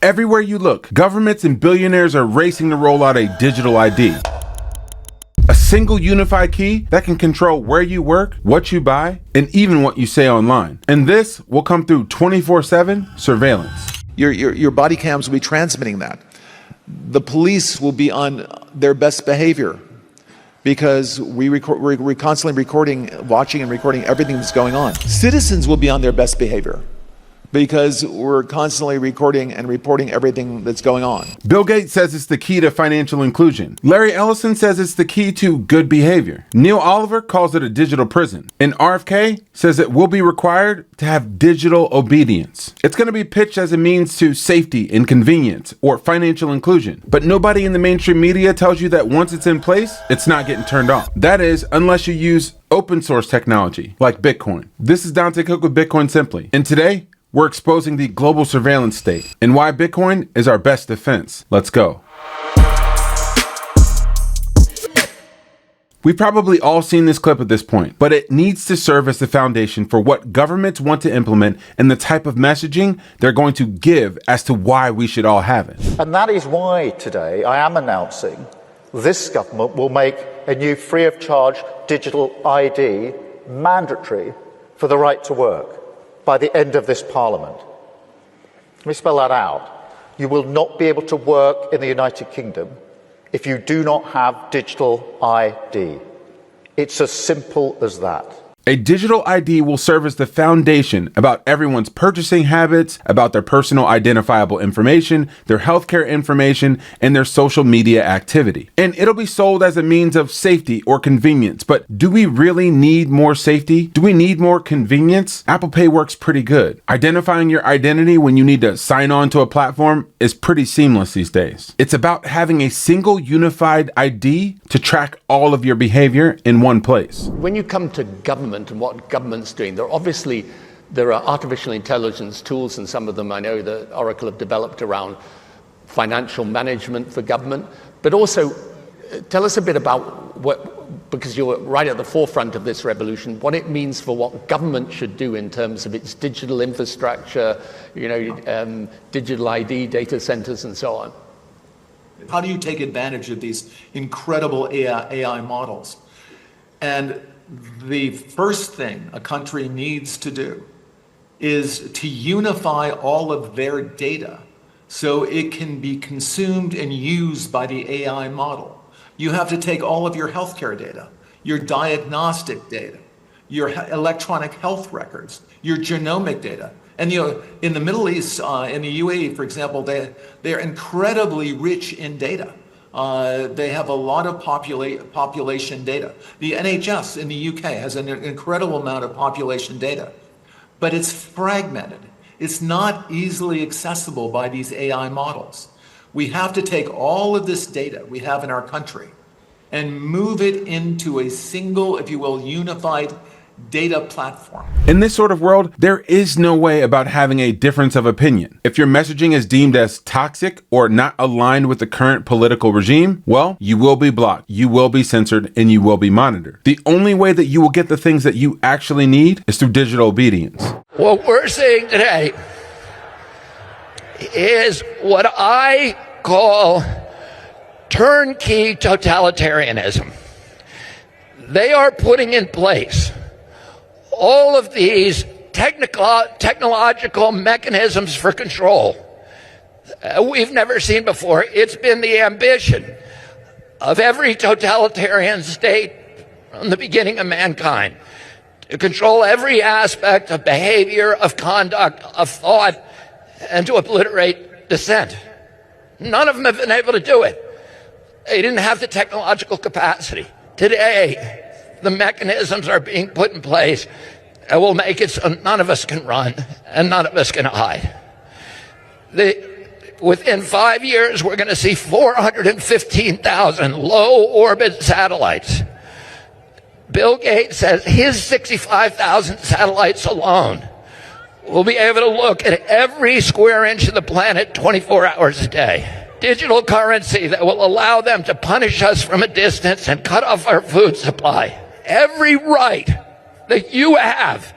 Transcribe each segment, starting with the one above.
Everywhere you look, governments and billionaires are racing to roll out a digital ID. A single unified key that can control where you work, what you buy, and even what you say online. And this will come through 24/7 surveillance. Your body cams will be transmitting that. The police will be on their best behavior because we're constantly watching and recording everything that's going on. Citizens will be on their best behavior because we're constantly recording and reporting everything that's going on. Bill Gates says it's the key to financial inclusion. Larry Ellison says it's the key to good behavior. Neil Oliver calls it a digital prison. And RFK says it will be required to have digital obedience. It's going to be pitched as a means to safety and convenience or financial inclusion. But nobody in the mainstream media tells you that once it's in place, it's not getting turned off. That is, unless you use open source technology like Bitcoin. This is Dante Cook with Bitcoin Simply. And today, we're exposing the global surveillance state and why Bitcoin is our best defense. Let's go. We've probably all seen this clip at this point, but it needs to serve as the foundation for what governments want to implement and the type of messaging they're going to give as to why we should all have it. And that is why today I am announcing this government will make a new free of charge digital ID mandatory for the right to work by the end of this Parliament. Let me spell that out. You will not be able to work in the United Kingdom if you do not have digital ID. It's as simple as that. A digital ID will serve as the foundation about everyone's purchasing habits, about their personal identifiable information, their healthcare information, and their social media activity. And it'll be sold as a means of safety or convenience. But do we really need more safety? Do we need more convenience? Apple Pay works pretty good. Identifying your identity when you need to sign on to a platform is pretty seamless these days. It's about having a single unified ID to track all of your behavior in one place. When you come to government and what government's doing, there are artificial intelligence tools, and some of them I know that Oracle have developed around financial management for government. But also, tell us a bit about what, because you're right at the forefront of this revolution, what it means for what government should do in terms of its digital infrastructure, digital ID, data centers, and so on. How do you take advantage of these incredible AI models? And the first thing a country needs to do is to unify all of their data so it can be consumed and used by the AI model. You have to take all of your healthcare data, your diagnostic data, your electronic health records, your genomic data. And in the Middle East, in the UAE, for example, they're incredibly rich in data. They have a lot of population data. The NHS in the UK has an incredible amount of population data, but it's fragmented. It's not easily accessible by these AI models. We have to take all of this data we have in our country and move it into a single, if you will, unified data platform. In this sort of world, there is no way about having a difference of opinion. If your messaging is deemed as toxic or not aligned with the current political regime, well, you will be blocked, you will be censored, and you will be monitored. The only way that you will get the things that you actually need is through digital obedience. What we're seeing today is what I call turnkey totalitarianism. They are putting in place all of these technological mechanisms for control we've never seen before. It's been the ambition of every totalitarian state from the beginning of mankind to control every aspect of behavior, of conduct, of thought, and to obliterate dissent. None of them have been able to do it. They didn't have the technological capacity. Today, the mechanisms are being put in place that will make it so none of us can run and none of us can hide. Within 5 years, we're going to see 415,000 low-orbit satellites. Bill Gates says his 65,000 satellites alone will be able to look at every square inch of the planet 24 hours a day. Digital currency that will allow them to punish us from a distance and cut off our food supply. Every right that you have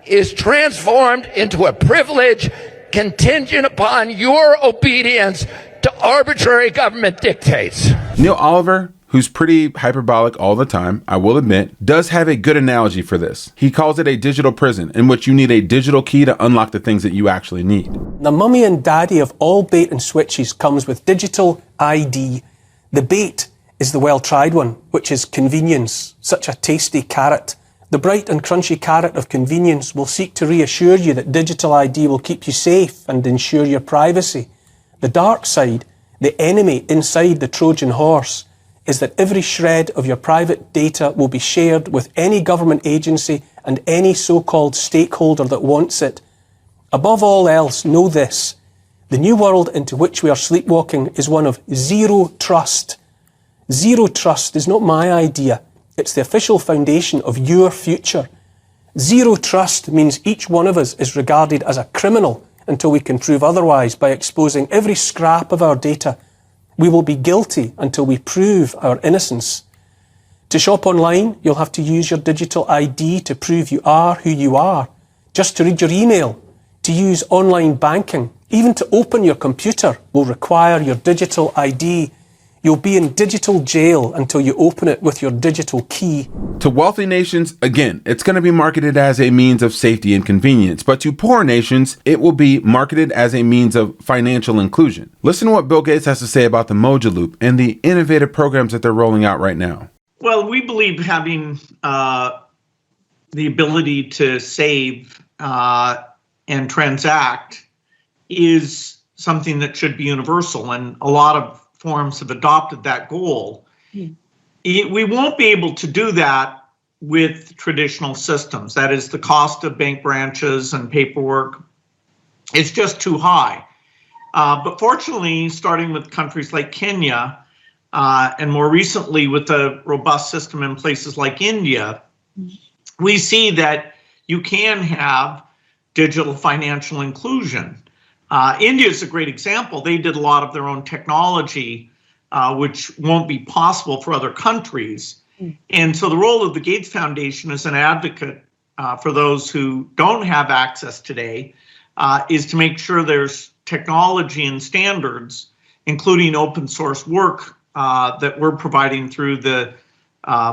is transformed into a privilege contingent upon your obedience to arbitrary government dictates. Neil Oliver, who's pretty hyperbolic all the time, I will admit, does have a good analogy for this. He calls it a digital prison in which you need a digital key to unlock the things that you actually need. The mummy and daddy of all bait and switches comes with digital ID. The bait is the well-tried one, which is convenience, such a tasty carrot. The bright and crunchy carrot of convenience will seek to reassure you that digital ID will keep you safe and ensure your privacy. The dark side, the enemy inside the Trojan horse, is that every shred of your private data will be shared with any government agency and any so-called stakeholder that wants it. Above all else, know this. The new world into which we are sleepwalking is one of zero trust. Zero trust is not my idea. It's the official foundation of your future. Zero trust means each one of us is regarded as a criminal until we can prove otherwise by exposing every scrap of our data. We will be guilty until we prove our innocence. To shop online, you'll have to use your digital ID to prove you are who you are. Just to read your email, to use online banking, even to open your computer will require your digital ID. You'll be in digital jail until you open it with your digital key. To wealthy nations, again, it's going to be marketed as a means of safety and convenience. But to poor nations, it will be marketed as a means of financial inclusion. Listen to what Bill Gates has to say about the Moja Loop and the innovative programs that they're rolling out right now. Well, we believe having the ability to save and transact is something that should be universal, and a lot of forms have adopted that goal. We won't be able to do that with traditional systems. That is, the cost of bank branches and paperwork is just too high. But fortunately, starting with countries like Kenya, and more recently with a robust system in places like India, we see that you can have digital financial inclusion. India is a great example. They did a lot of their own technology, which won't be possible for other countries. And so the role of the Gates Foundation as an advocate for those who don't have access today is to make sure there's technology and standards, including open source work that we're providing through the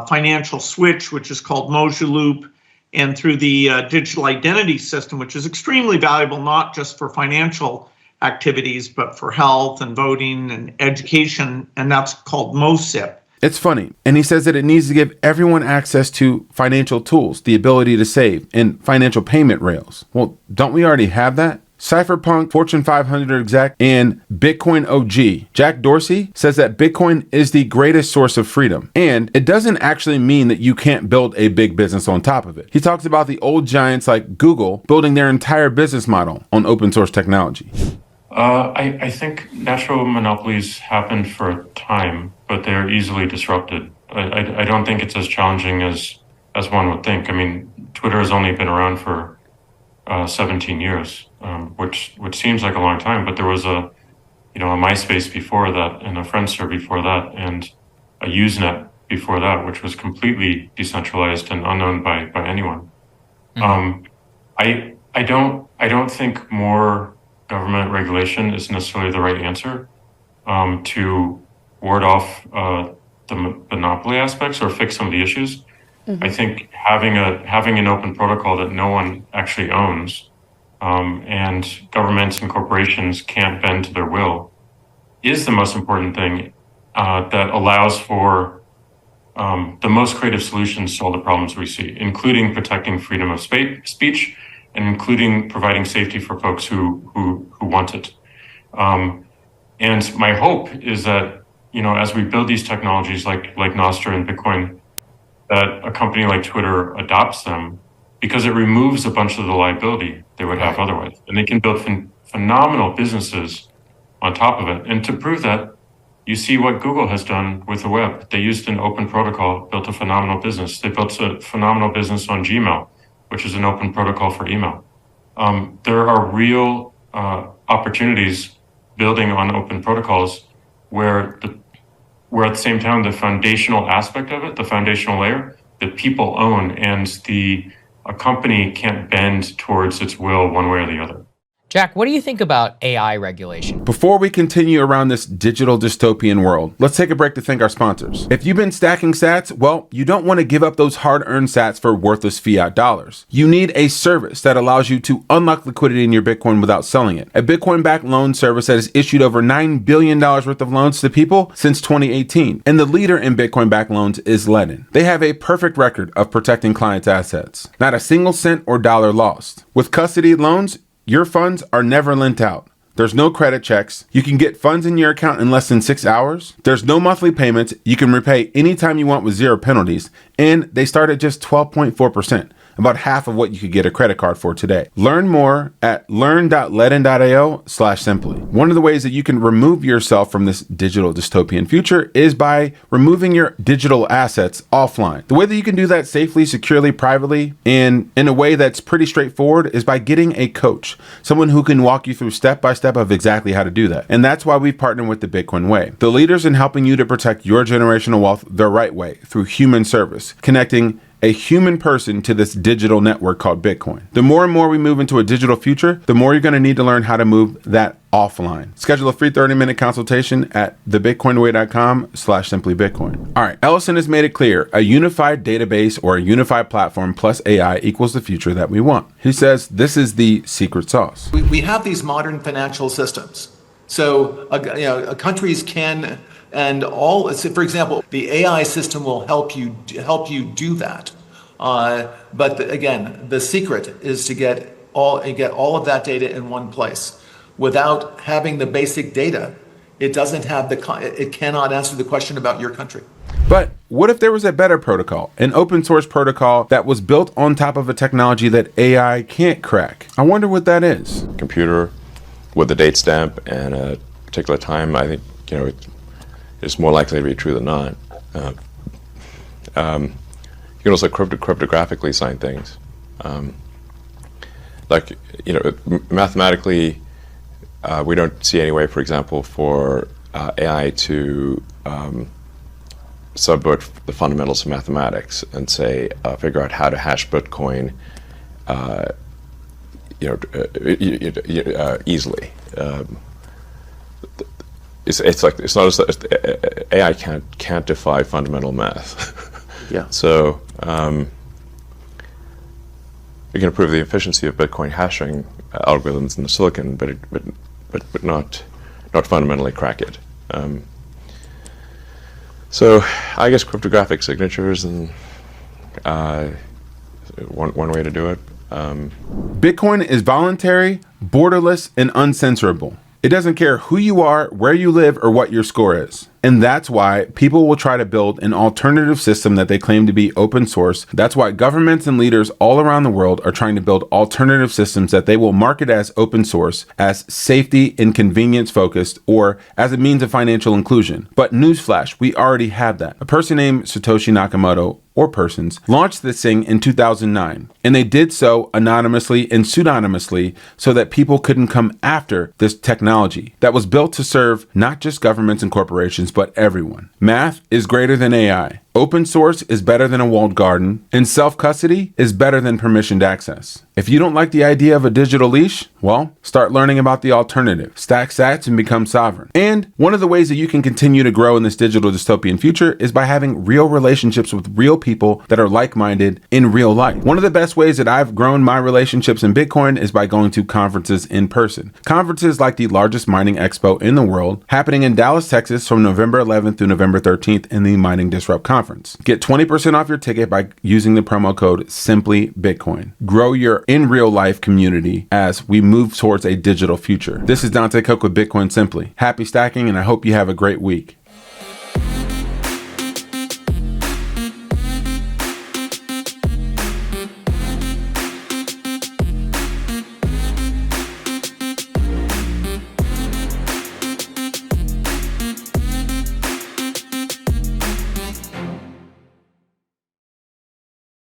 financial switch, which is called Moja Loop, and through the digital identity system, which is extremely valuable, not just for financial activities, but for health and voting and education, and that's called MOSIP. It's funny. And he says that it needs to give everyone access to financial tools, the ability to save, and financial payment rails. Well, don't we already have that? Cypherpunk, Fortune 500 exec, and Bitcoin OG Jack Dorsey says that Bitcoin is the greatest source of freedom. And it doesn't actually mean that you can't build a big business on top of it. He talks about the old giants like Google building their entire business model on open source technology. I think natural monopolies happened for a time, but they're easily disrupted. I don't think it's as challenging as one would think. I mean, Twitter has only been around for 17 years, which seems like a long time, but there was a MySpace before that, and a Friendster before that, and a Usenet before that, which was completely decentralized and unknown by anyone. Mm-hmm. I don't think more government regulation is necessarily the right answer to ward off the monopoly aspects or fix some of the issues. Mm-hmm. I think having an open protocol that no one actually owns, and governments and corporations can't bend to their will, is the most important thing that allows for the most creative solutions to all the problems we see, including protecting freedom of speech and including providing safety for folks who want it. And my hope is that, as we build these technologies like Nostr and Bitcoin, that a company like Twitter adopts them, because it removes a bunch of the liability they would have otherwise. And they can build phenomenal businesses on top of it. And to prove that, you see what Google has done with the web. They used an open protocol, built a phenomenal business. They built a phenomenal business on Gmail, which is an open protocol for email. There are real opportunities building on open protocols where at the same time, the foundational aspect of it, the foundational layer, that people own, and a company can't bend towards its will one way or the other. Jack, what do you think about AI regulation? Before we continue around this digital dystopian world, let's take a break to thank our sponsors. If you've been stacking sats, well, you don't want to give up those hard-earned sats for worthless fiat dollars. You need a service that allows you to unlock liquidity in your Bitcoin without selling it. A Bitcoin-backed loan service that has issued over $9 billion worth of loans to people since 2018. And the leader in Bitcoin-backed loans is Ledn. They have a perfect record of protecting clients' assets. Not a single cent or dollar lost. With custody loans, your funds are never lent out. There's no credit checks. You can get funds in your account in less than 6 hours. There's no monthly payments. You can repay anytime you want with zero penalties. And they start at just 12.4%, about half of what you could get a credit card for today. Learn more at learn.ledn.io/simply. One of the ways that you can remove yourself from this digital dystopian future is by removing your digital assets offline. The way that you can do that safely, securely, privately, and in a way that's pretty straightforward is by getting a coach, someone who can walk you through step by step of exactly how to do that. And that's why we've partnered with the Bitcoin Way, the leaders in helping you to protect your generational wealth the right way through human service, connecting a human person to this digital network called Bitcoin. The more and more we move into a digital future, the more you're going to need to learn how to move that offline. Schedule a free 30-minute consultation at thebitcoinway.com/simplybitcoin. All right, Ellison has made it clear. A unified database or a unified platform plus AI equals the future that we want. He says this is the secret sauce. We have these modern financial systems. So countries can, and all, for example, the AI system will help you do that. But again, the secret is to get all of that data in one place. Without having the basic data, it cannot answer the question about your country. But what if there was a better protocol, an open source protocol that was built on top of a technology that AI can't crack? I wonder what that is. Computer with a date stamp and a particular time, I think, it's more likely to be true than not. You can also cryptographically sign things. Mathematically, we don't see any way, for example, for AI to subvert the fundamentals of mathematics and say, figure out how to hash Bitcoin easily. It's not as AI can't defy fundamental math. Yeah. So we can improve the efficiency of Bitcoin hashing algorithms in the silicon, but not fundamentally crack it. So I guess cryptographic signatures and one way to do it. Bitcoin is voluntary, borderless, and uncensorable. It doesn't care who you are, where you live, or what your score is. And that's why people will try to build an alternative system that they claim to be open source. That's why governments and leaders all around the world are trying to build alternative systems that they will market as open source, as safety and convenience focused, or as a means of financial inclusion. But newsflash, we already have that. A person named Satoshi Nakamoto, or persons, launched this thing in 2009. And they did so anonymously and pseudonymously so that people couldn't come after this technology that was built to serve not just governments and corporations, but everyone. Math is greater than AI. Open source is better than a walled garden, and self-custody is better than permissioned access. If you don't like the idea of a digital leash, well, start learning about the alternative. Stack sats and become sovereign. And one of the ways that you can continue to grow in this digital dystopian future is by having real relationships with real people that are like-minded in real life. One of the best ways that I've grown my relationships in Bitcoin is by going to conferences in person. Conferences like the largest mining expo in the world, happening in Dallas, Texas from November 11th through November 13th in the Mining Disrupt Conference. Get 20% off your ticket by using the promo code SimplyBitcoin. Grow your in real life community as we move towards a digital future. This is Dante Cook with Bitcoin Simply. Happy stacking, and I hope you have a great week.